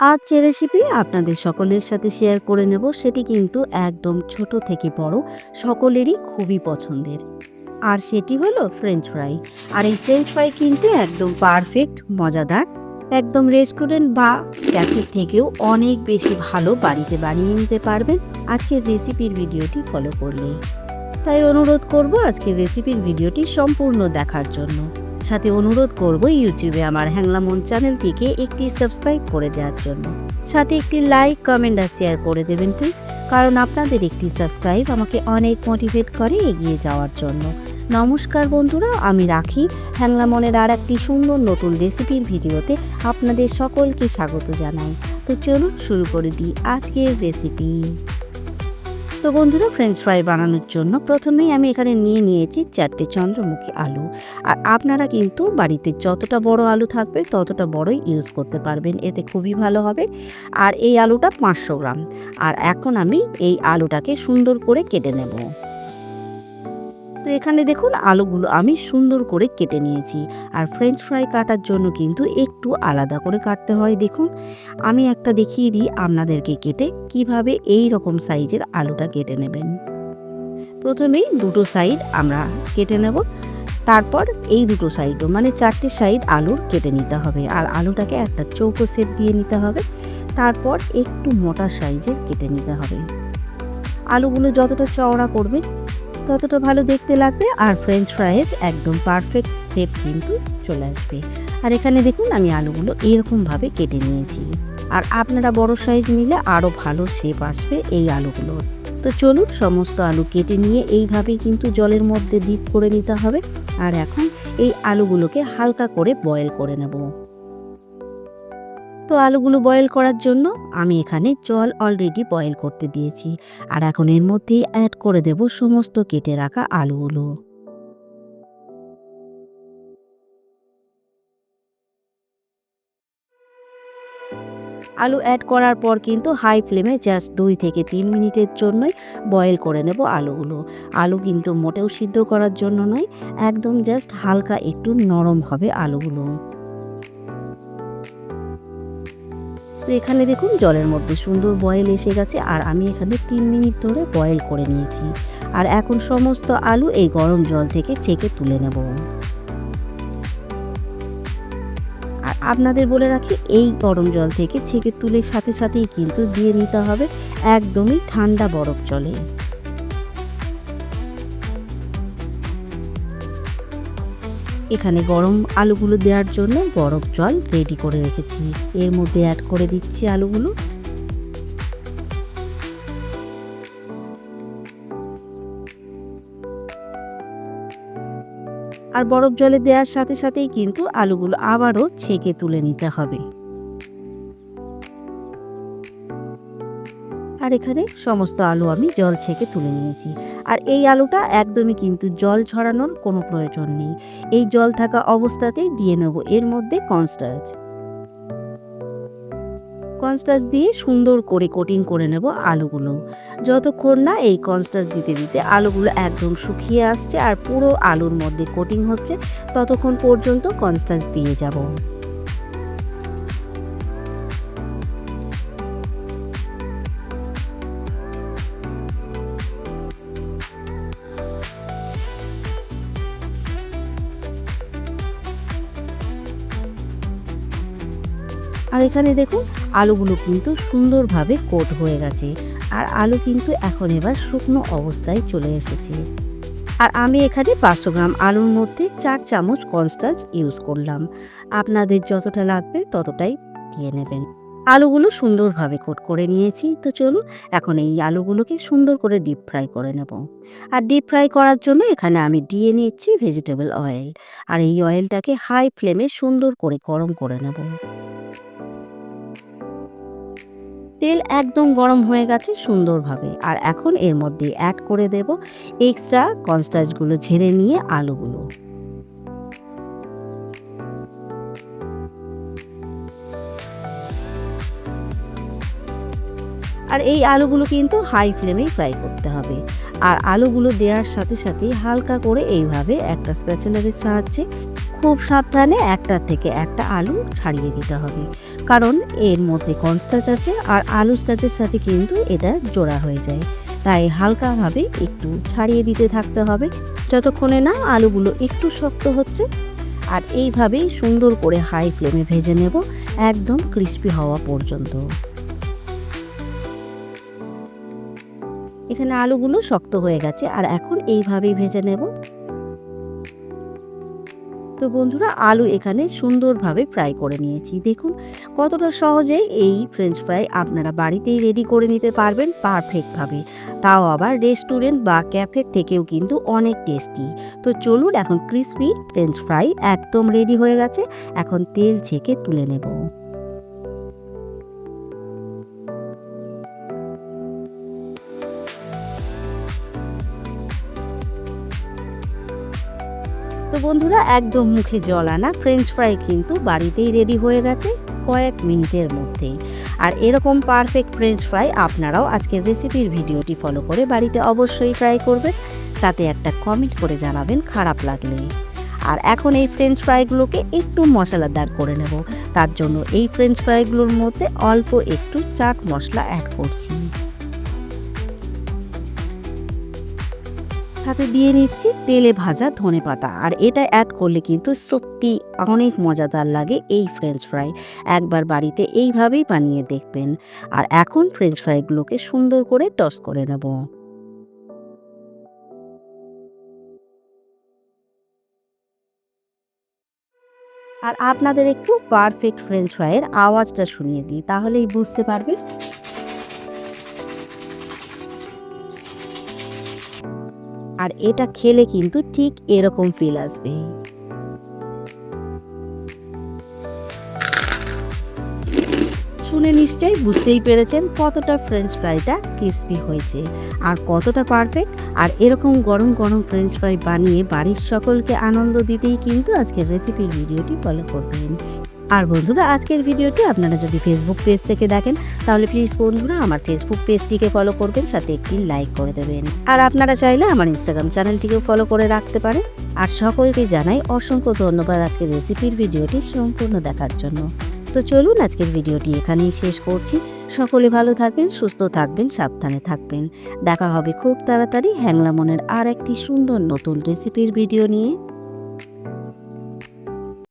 আজ যে রেসিপি আপনাদের সকলের সাথে শেয়ার করে নেব সেটি কিন্তু একদম ছোট থেকে বড় সকলেরই খুবই পছন্দের। আর সেটি হলো ফ্রেঞ্চ ফ্রাই। আর এই ফ্রেঞ্চ ফ্রাই কিন্তু একদম পারফেক্ট, মজাদার, একদম রেস্টুরেন্ট বা ক্যাফে থেকেও অনেক বেশি ভালো বাড়িতে বানিয়ে নিতে পারবেন আজকের রেসিপির ভিডিওটি ফলো করলেই। তাই অনুরোধ করব আজকের রেসিপির ভিডিওটি সম্পূর্ণ দেখার জন্য। সাথে অনুরোধ করব ইউটিউবে আমার হ্যাংলা মন চ্যানেলটিকে একটি সাবস্ক্রাইব করে দেওয়ার জন্য। সাথে একটি লাইক, কমেন্ট আর শেয়ার করে দেবেন প্লিজ, কারণ আপনাদের একটি সাবস্ক্রাইব আমাকে অনেক মোটিভেট করে এগিয়ে যাওয়ার জন্য। নমস্কার বন্ধুরা, আমি রাখি হ্যাংলা মনের আর একটি সুন্দর নতুন রেসিপির ভিডিওতে আপনাদের সকলকে স্বাগত জানাই। তো চলুন শুরু করে দিই আজকের রেসিপি। তো বন্ধুরা, ফ্রেঞ্চ ফ্রাই বানানোর জন্য প্রথমেই আমি এখানে নিয়েছি 4টে চন্দ্রমুখী আলু। আর আপনারা কিন্তু বাড়িতে যতটা বড় আলু থাকবে ততটা বড়ই ইউজ করতে পারবেন, এতে খুবই ভালো হবে। আর এই আলুটা 500 গ্রাম। আর এখন আমি এই আলুটাকে সুন্দর করে কেটে নেব। তো এখানে দেখুন আলুগুলো আমি সুন্দর করে কেটে নিয়েছি। আর ফ্রেঞ্চ ফ্রাই কাটার জন্য কিন্তু একটু আলাদা করে কাটতে হয়। দেখুন আমি একটা দেখিয়ে দিই আপনাদেরকে কেটে কিভাবে এই রকম সাইজের আলুটা কেটে নেবেন। প্রথমেই দুটো সাইড আমরা কেটে নেব, তারপর এই দুটো সাইডও মানে 4টে সাইড আলুর কেটে নিতে হবে। আর আলুটাকে একটা চৌকো শেপ দিয়ে নিতে হবে। তারপর একটু মোটা সাইজের কেটে নিতে হবে। আলুগুলো যতটা চওড়া করবেন ততটা ভালো দেখতে লাগবে, আর ফ্রেঞ্চ ফ্রাইয়ের একদম পারফেক্ট শেপ কিন্তু চলে আসবে। আর এখানে দেখুন আমি আলুগুলো এরকমভাবে কেটে নিয়েছি। আর আপনারা বড় সাইজ নিলে আরও ভালো শেপ আসবে এই আলুগুলোর। তো চলুন সমস্ত আলু কেটে নিয়ে এইভাবেই কিন্তু জলের মধ্যে ডিপ করে নিতে হবে। আর এখন এই আলুগুলোকে হালকা করে বয়েল করে নেব। তো আলুগুলো বয়েল করার জন্য আমি এখানে জল অলরেডি বয়েল করতে দিয়েছি। আর এখন এর মধ্যেই অ্যাড করে দেব সমস্ত কেটে রাখা আলুগুলো। আলু অ্যাড করার পর কিন্তু হাই ফ্লেমে জাস্ট 2 থেকে 3 মিনিটের জন্যই বয়েল করে নেব আলুগুলো। আলু কিন্তু মোটেও সিদ্ধ করার জন্য নয়, একদম জাস্ট হালকা একটু নরম হবে আলুগুলো। তো এখানে দেখুন জলের মধ্যে সুন্দর বয়েল এসে গেছে। আর আমি এখানে 3 মিনিট ধরে বয়েল করে নিয়েছি। আর এখন সমস্ত আলু এই গরম জল থেকে ছেঁকে তুলে নেব। আর আপনাদের বলে রাখি, এই গরম জল থেকে ছেঁকে তুলে সাথে সাথেই কিন্তু দিয়ে নিতে হবে একদমই ঠান্ডা বরফ জলে। এখানে গরম আলুগুলো দেওয়ার জন্য বরফ জল রেডি করে রেখেছি। এর মধ্যে অ্যাড করে দিচ্ছি আলুগুলো। আর বরফ জলে দেওয়ার সাথে সাথেই কিন্তু আলুগুলো আবারও ছেঁকে তুলে নিতে হবে। আর এখানে সমস্ত আলু আমি জল ছেঁকে তুলে নিয়েছি। আর এই আলুটা একদমই কিন্তু জল ছড়ানোর কোনো প্রয়োজন নেই। এই জল থাকা অবস্থাতেই দিয়ে নেব এর মধ্যে কর্নস্টার্চ। কর্নস্টার্চ দিয়ে সুন্দর করে কোটিং করে নেব আলুগুলো। যতক্ষণ না এই কর্নস্টার্চ দিতে দিতে আলুগুলো একদম শুকিয়ে আসছে আর পুরো আলুর মধ্যে কোটিং হচ্ছে, ততক্ষণ পর্যন্ত কর্নস্টার্চ দিয়ে যাব। আর এখানে দেখুন আলুগুলো কিন্তু সুন্দরভাবে কোট হয়ে গেছে। আর আলু কিন্তু এখন এবার শুকনো অবস্থায় চলে এসেছে। আর আমি এখানে 500 গ্রাম আলুর মধ্যে 4 চামচ কর্নস্টার্চ ইউজ করলাম। আপনাদের যতটা লাগবে ততটাই দিয়ে নেবেন। আলুগুলো সুন্দরভাবে কোট করে নিয়েছি। তো চলুন এখন এই আলুগুলোকে সুন্দর করে ডিপ ফ্রাই করে নেব। আর ডিপ ফ্রাই করার জন্য এখানে আমি দিয়ে নিচ্ছি ভেজিটেবল অয়েল। আর এই অয়েলটাকে হাই ফ্লেমে সুন্দর করে গরম করে নেব। তেল একদম গরম হয়ে গেছে সুন্দরভাবে। আর এখন এর মধ্যে অ্যাড করে দেব এক্সট্রা কর্নস্টার্চগুলো ঝেড়ে নিয়ে আলুগুলো। আর এই আলুগুলো কিন্তু হাই ফ্লেমেই ফ্রাই করতে হবে। আর আলুগুলো দেওয়ার সাথে সাথে হালকা করে এইভাবে একটা স্প্যাচুলারের সাহায্যে খুব সাবধানে একটার থেকে একটা আলু ছাড়িয়ে দিতে হবে, কারণ এর মধ্যে কর্নস্টার্চ আছে আর আলু স্টার্চের সাথে কিন্তু এটা জোড়া হয়ে যায়। তাই হালকাভাবে একটু ছাড়িয়ে দিতে থাকতে হবে যতক্ষণে না আলুগুলো একটু শক্ত হচ্ছে। আর এইভাবেই সুন্দর করে হাই ফ্লেমে ভেজে নেব একদম ক্রিস্পি হওয়া পর্যন্ত। এখানে আলুগুলো শক্ত হয়ে গেছে আর এখন এইভাবেই ভেজে নেব। তো বন্ধুরা, আলু এখানে সুন্দরভাবে ফ্রাই করে নিয়েছি। দেখুন কতটা সহজেই এই ফ্রেঞ্চ ফ্রাই আপনারা বাড়িতেই রেডি করে নিতে পারবেন পারফেক্টভাবে, তাও আবার রেস্টুরেন্ট বা ক্যাফে থেকেও কিন্তু অনেক টেস্টি। তো চলুন, এখন ক্রিসপি ফ্রেঞ্চ ফ্রাই একদম রেডি হয়ে গেছে। এখন তেল ছেঁকে তুলে নেব। তো বন্ধুরা, একদম মুখে জল আনা ফ্রেঞ্চ ফ্রাই কিন্তু বাড়িতেই রেডি হয়ে গেছে কয়েক মিনিটের মধ্যেই। আর এরকম পারফেক্ট ফ্রেঞ্চ ফ্রাই আপনারাও আজকের রেসিপির ভিডিওটি ফলো করে বাড়িতে অবশ্যই ট্রাই করবেন, সাথে একটা কমেন্ট করে জানাবেন খারাপ লাগলে। আর এখন এই ফ্রেঞ্চ ফ্রাইগুলোকে একটু মশলাদার করে নেব। তার জন্য এই ফ্রেঞ্চ ফ্রাইগুলোর মধ্যে অল্প একটু চাট মশলা অ্যাড করছি, সাথে দিয়ে নিচ্ছি তেলে ভাজা ধনেপাতা। আর এটা অ্যাড করলে কিন্তু সত্যি অনেক মজাদার লাগে এই ফ্রেঞ্চ ফ্রাই। একবার বাড়িতে এইভাবেই বানিয়ে দেখবেন। আর এখন ফ্রেঞ্চ ফ্রাইগুলোকে সুন্দর করে টস করে নেব। আর আপনাদের একটু পারফেক্ট ফ্রেঞ্চ ফ্রাইয়ের আওয়াজটা শুনিয়ে দিই, তাহলেই বুঝতে পারবেন। আর এটা খেলে কিন্তু ঠিক এরকম ফিল আসবে। শুনে নিশ্চয়ই বুঝতেই পেরেছেন কতটা ফ্রেঞ্চ ফ্রাইটা ক্রিস্পি হয়েছে আর কতটা পারফেক্ট। আর এরকম গরম গরম ফ্রেঞ্চ ফ্রাই বানিয়ে বাড়ির সকলকে আনন্দ দিতেই কিন্তু আজকের রেসিপির ভিডিওটি ফলো করবেন। আর বন্ধুরা, আজকের ভিডিওটি আপনারা যদি ফেসবুক পেজ থেকে দেখেন তাহলে প্লিজ বন্ধুরা আমার ফেসবুক পেজটিকে ফলো করবেন, সাথে একটি লাইক করে দেবেন। আর আপনারা চাইলে আমার ইনস্টাগ্রাম চ্যানেলটিকেও ফলো করে রাখতে পারেন। আর সকলকে জানাই অসংখ্য ধন্যবাদ আজকের রেসিপির ভিডিওটি সম্পূর্ণ দেখার জন্য। তো চলুন, আজকের ভিডিওটি এখানেই শেষ করছি। সকলে ভালো থাকবেন, সুস্থ থাকবেন, সাবধানে থাকবেন। দেখা হবে খুব তাড়াতাড়ি হ্যাংলা মনের আর একটি সুন্দর নতুন রেসিপির ভিডিও নিয়ে।